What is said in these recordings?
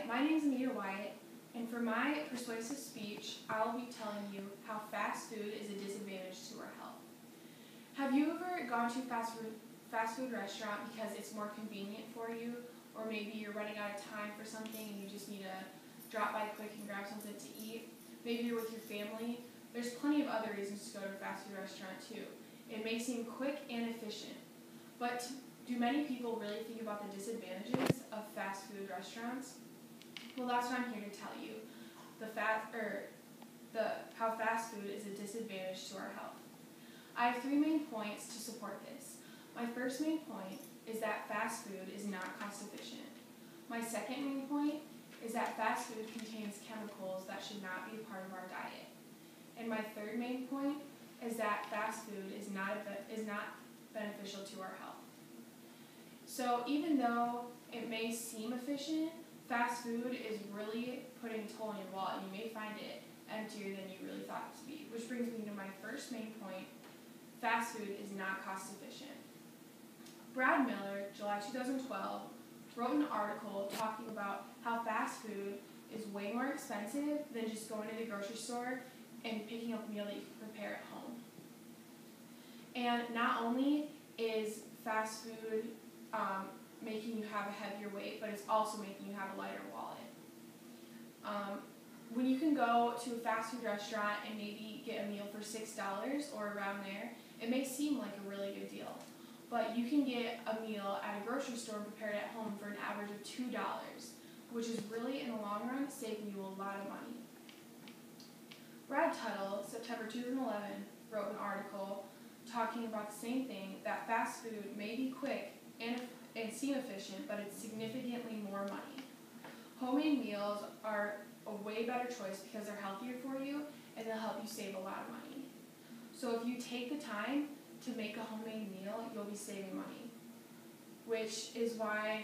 my name is Anita Wyatt, and for my persuasive speech, I will be telling you how fast food is a disadvantage to our health. Have you ever gone to a fast food restaurant because it's more convenient for you, or maybe you're running out of time for something and you just need to drop by quick and grab something to eat? Maybe you're with your family. There's plenty of other reasons to go to a fast food restaurant too. It may seem quick and efficient, but do many people really think about the disadvantages of fast food restaurants? Well, that's what I'm here to tell you. How fast food is a disadvantage to our health. I have 3 main points to support this. My first main point is that fast food is not cost efficient. My second main point is that fast food contains chemicals that should not be a part of our diet. And my third main point is that fast food is not beneficial to our health. So even though it may seem efficient, fast food is really putting a toll on your wallet, and you may find it emptier than you really thought it to be. Which brings me to my first main point: fast food is not cost efficient. Brad Miller, July 2012, wrote an article talking about how fast food is way more expensive than just going to the grocery store and picking up a meal that you can prepare at home. And not only is fast food making you have a heavier weight, but it's also making you have a lighter wallet. When you can go to a fast food restaurant and maybe get a meal for $6 or around there, it may seem like a really good deal. But you can get a meal at a grocery store and prepare it at home for an average of $2, which is really, in the long run, saving you a lot of money. Brad Tuttle, September 2011, wrote an article talking about the same thing, that fast food may be quick and seem efficient, but it's significantly more money. Homemade meals are a way better choice because they're healthier for you and they'll help you save a lot of money. So if you take the time to make a homemade meal, you'll be saving money, which is why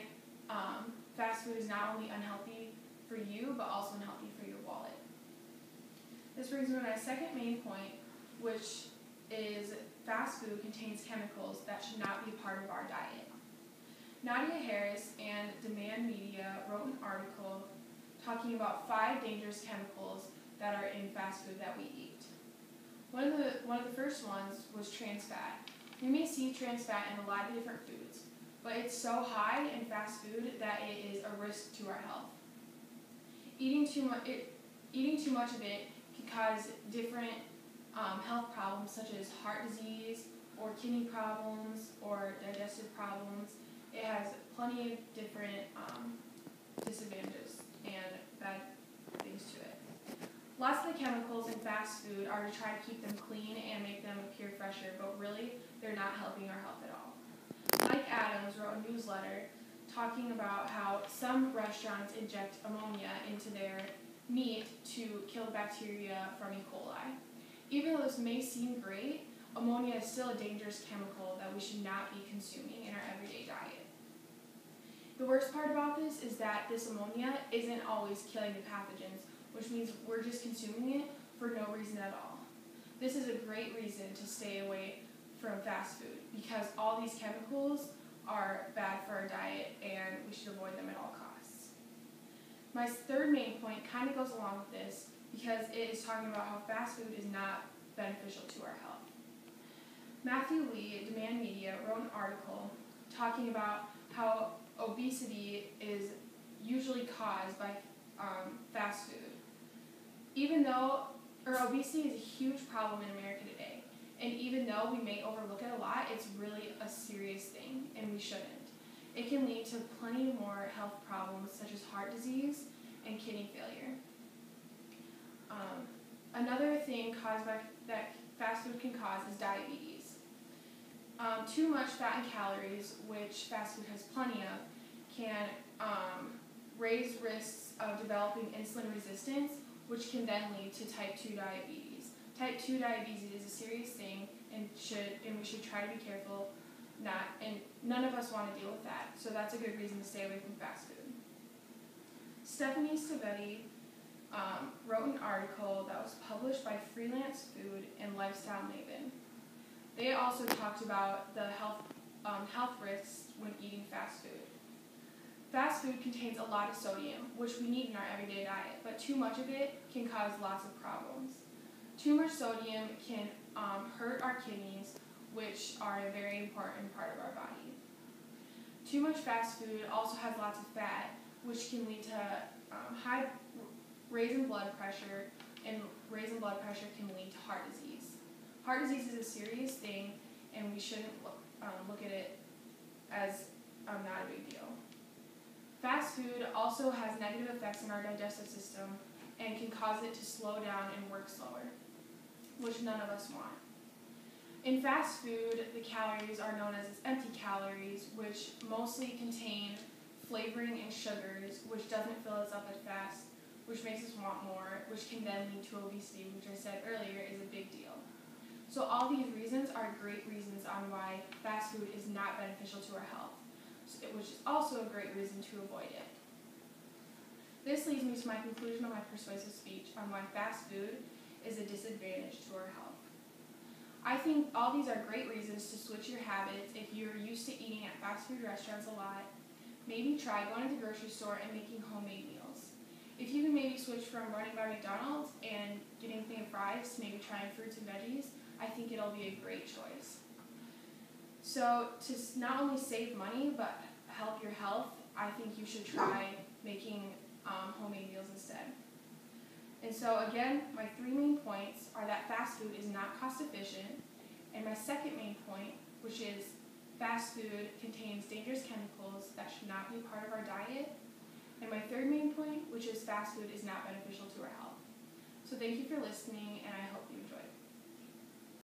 fast food is not only unhealthy for you, but also unhealthy for your wallet. This brings me to my second main point, which is fast food contains chemicals that should not be a part of our diet. Nadia Harris and Demand Media wrote an article talking about 5 dangerous chemicals that are in fast food that we eat. One of the first ones was trans fat. We may see trans fat in a lot of different foods, but it's so high in fast food that it is a risk to our health. Eating too much of it can cause different health problems such as heart disease or kidney problems or digestive problems. It has plenty of different disadvantages and bad things to it. Lots of the chemicals in fast food are to try to keep them clean and make them appear fresher, but really, they're not helping our health at all. Mike Adams wrote a newsletter talking about how some restaurants inject ammonia into their meat to kill bacteria from E. coli. Even though this may seem great, ammonia is still a dangerous chemical that we should not be consuming in our everyday diet. The worst part about this is that this ammonia isn't always killing the pathogens, which means we're just consuming it for no reason at all. This is a great reason to stay away from fast food because all these chemicals are bad for our diet and we should avoid them at all costs. My third main point kind of goes along with this because it is talking about how fast food is not beneficial to our health. Matthew Lee at Demand Media wrote an article talking about how obesity is usually caused by fast food. Obesity is a huge problem in America today, and even though we may overlook it a lot, it's really a serious thing, and we shouldn't. It can lead to plenty more health problems such as heart disease and kidney failure. Another thing that fast food can cause is diabetes. Too much fat and calories, which fast food has plenty of, can raise risks of developing insulin resistance, which can then lead to type 2 diabetes. Type 2 diabetes is a serious thing, and we should try to be careful and none of us want to deal with that, so that's a good reason to stay away from fast food. Stephanie Stavetti wrote an article that was published by Freelance Food and Lifestyle Maven. They also talked about the health risks when eating fast food. Fast food contains a lot of sodium, which we need in our everyday diet, but too much of it can cause lots of problems. Too much sodium can hurt our kidneys, which are a very important part of our body. Too much fast food also has lots of fat, which can lead to raising blood pressure, and raising blood pressure can lead to heart disease. Heart disease is a serious thing, and we shouldn't look at it as not a big deal. Fast food also has negative effects on our digestive system and can cause it to slow down and work slower, which none of us want. In fast food, the calories are known as empty calories, which mostly contain flavoring and sugars, which doesn't fill us up as fast, which makes us want more, which can then lead to obesity, which I said earlier is a big deal. So all these reasons are great reasons on why fast food is not beneficial to our health, which is also a great reason to avoid it. This leads me to my conclusion of my persuasive speech on why fast food is a disadvantage to our health. I think all these are great reasons to switch your habits if you're used to eating at fast food restaurants a lot. Maybe try going to the grocery store and making homemade meals. If you can maybe switch from running by McDonald's and getting a thing of fries to maybe trying fruits and veggies, I think it'll be a great choice. So to not only save money but help your health, I think you should try making homemade meals instead. And so again, my 3 main points are that fast food is not cost efficient, and my second main point, which is fast food contains dangerous chemicals that should not be part of our diet, and my third main point, which is fast food is not beneficial to our health. So thank you for listening, and I hope you enjoyed.